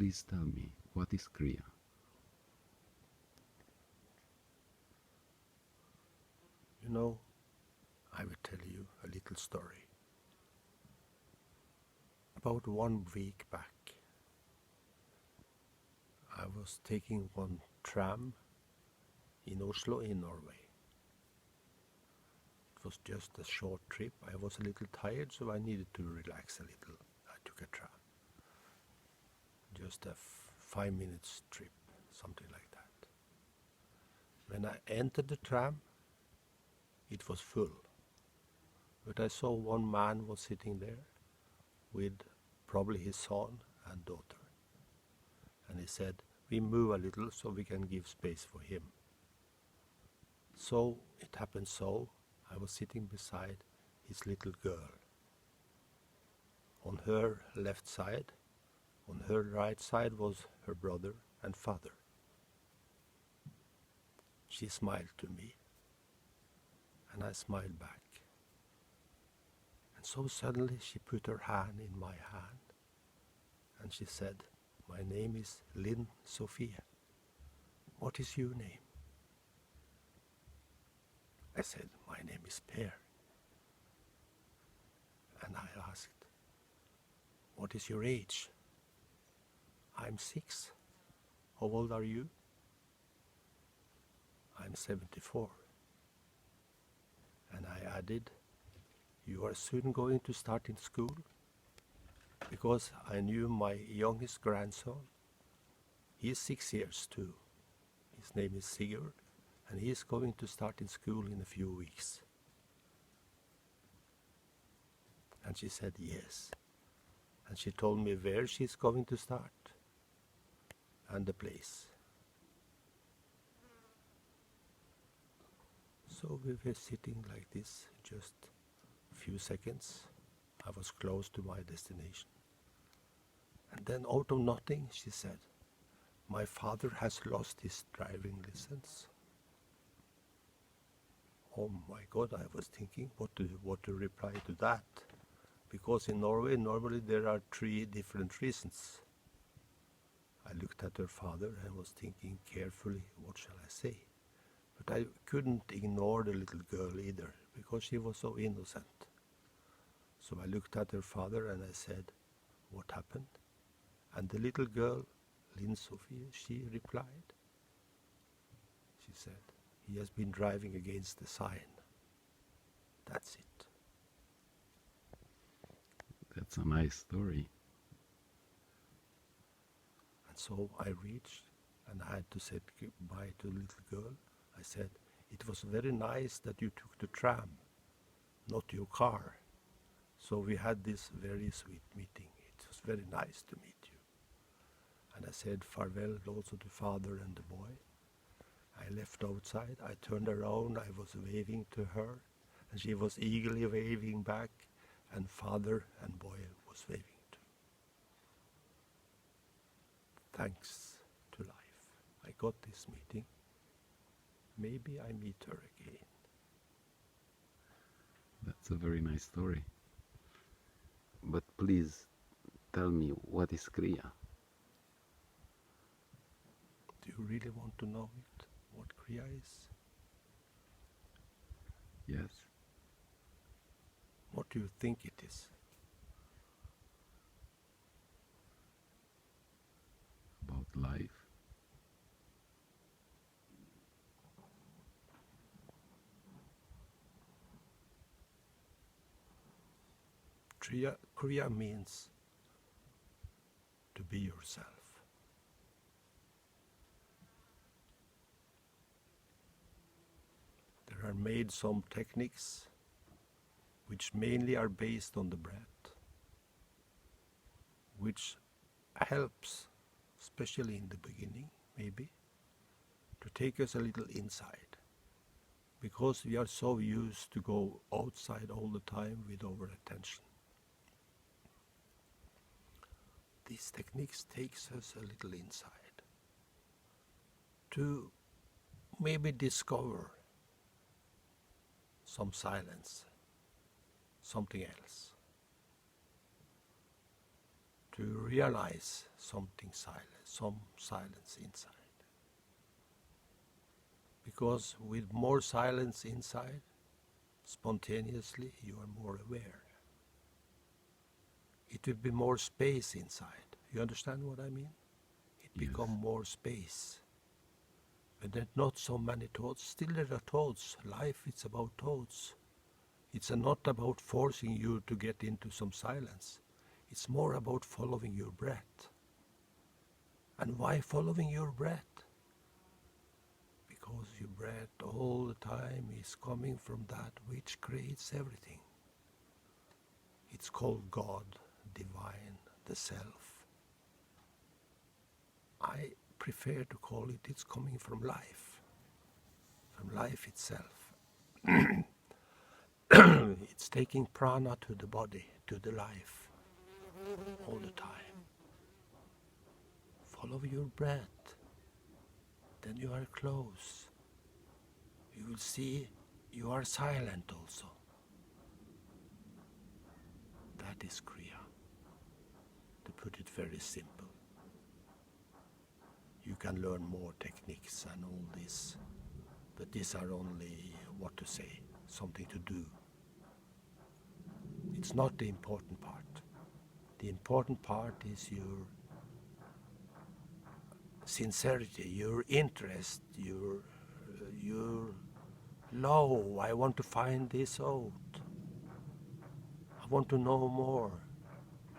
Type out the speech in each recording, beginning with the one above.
Please tell me, what is Kriya? You know, I will tell you a little story. About 1 week back, I was taking one tram in Oslo, in Norway. It was just a short trip. I was a little tired, so I needed to relax a little. I took a tram. Just a 5 minutes trip, something like that. When I entered the tram, it was full. But I saw one man was sitting there with probably his son and daughter. And he said, we move a little so we can give space for him. So it happened so, I was sitting beside his little girl. On her left side, on her right side was her brother and father. She smiled to me, and I smiled back. And so suddenly she put her hand in my hand, and she said, my name is Lynn Sophia. What is your name? I said, my name is Per. And I asked, what is your age? I'm 6. How old are you? I'm 74. And I added, you are soon going to start in school? Because I knew my youngest grandson. He's 6 years too. His name is Sigurd, and he is going to start in school in a few weeks. And she said yes. And she told me where she's going to start and the place. So we were sitting like this just a few seconds. I was close to my destination. And then out of nothing she said, my father has lost his driving license. Oh my God, I was thinking what to reply to that. Because in Norway, normally there are 3 different reasons. I looked at her father and was thinking carefully, what shall I say? But I couldn't ignore the little girl either, because she was so innocent. So I looked at her father and I said, what happened? And the little girl, Lynn Sophie, she replied. She said, he has been driving against the sign. That's it. That's a nice story. And so I reached and I had to say goodbye to the little girl. I said, it was very nice that you took the tram, not your car. So we had this very sweet meeting. It was very nice to meet you. And I said farewell also to father and the boy. I left outside, I turned around, I was waving to her, and she was eagerly waving back, and father and boy was waving too. Thanks to life, I got this meeting. Maybe I meet her again. That's a very nice story. But please tell me, what is Kriya? Do you really want to know it? What Kriya is? Yes. What do you think it is? About life. Kriya means to be yourself. There are made some techniques which mainly are based on the breath, which helps, especially in the beginning, maybe, to take us a little inside, because we are so used to go outside all the time with our attention. These techniques takes us a little inside to maybe discover some silence, something else, to realize something silent, some silence inside. Because with more silence inside, spontaneously you are more aware. It will be more space inside. You understand what I mean? It Yes. becomes more space. When there are not so many thoughts, still there are thoughts. Life, it's about thoughts. It's not about forcing you to get into some silence. It's more about following your breath. And why following your breath? Because your breath all the time is coming from that which creates everything. It's called God, divine, the self. I prefer to call it, it's coming from life itself. It's taking prana to the body, to the life, all the time. Follow your breath, then you are close. You will see you are silent also. That is Kriya, to put it very simple. You can learn more techniques and all this, but these are only, what to say, something to do. It's not the important part. The important part is your sincerity, your interest, your love. I want to find this out. I want to know more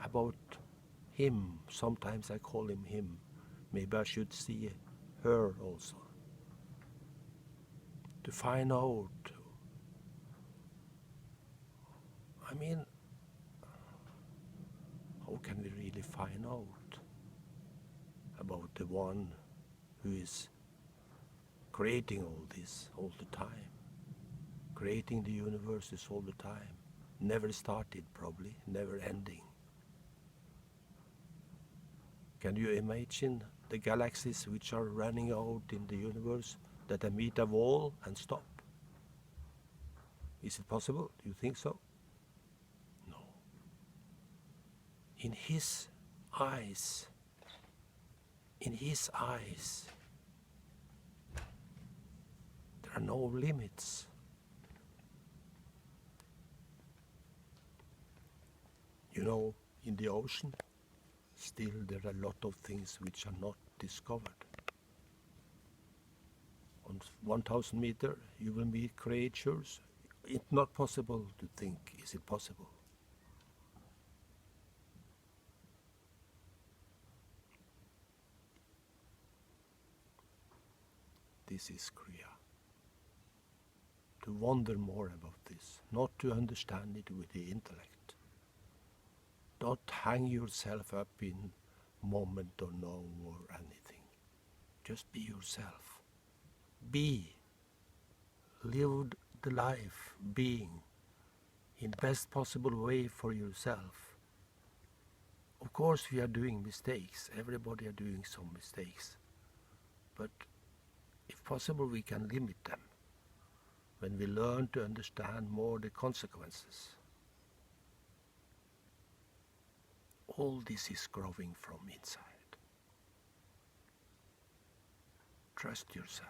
about him. Sometimes I call him him. Maybe I should see her also. To find out. I mean, how can we really find out about the one who is creating all this all the time? Creating the universes all the time. Never started probably, never ending. Can you imagine the galaxies which are running out in the universe that they meet a wall and stop? Is it possible? Do you think so? No. In his eyes, there are no limits. You know, in the ocean, still there are a lot of things which are not discovered. On 1,000 meters, you will meet creatures. It's not possible to think, is it possible? This is Kriya. To wonder more about this, not to understand it with the intellect. Don't hang yourself up in moment or no or anything. Just be yourself. Be. Live the life being in best possible way for yourself. Of course we are doing mistakes. Everybody are doing some mistakes. But if possible we can limit them when we learn to understand more the consequences. All this is growing from inside. Trust yourself.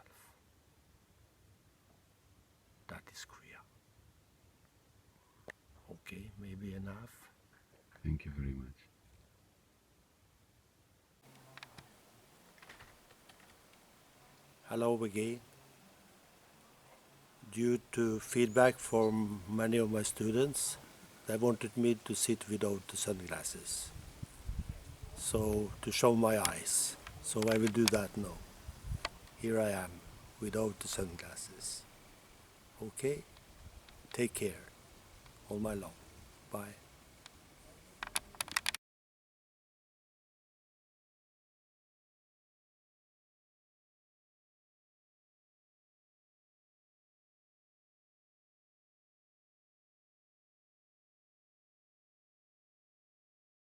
That is Kriya. Okay, maybe enough. Thank you very much. Hello again. Due to feedback from many of my students, they wanted me to sit without the sunglasses. So, to show my eyes. So I will do that now. Here I am, without the sunglasses. Okay? Take care. All my love. Bye.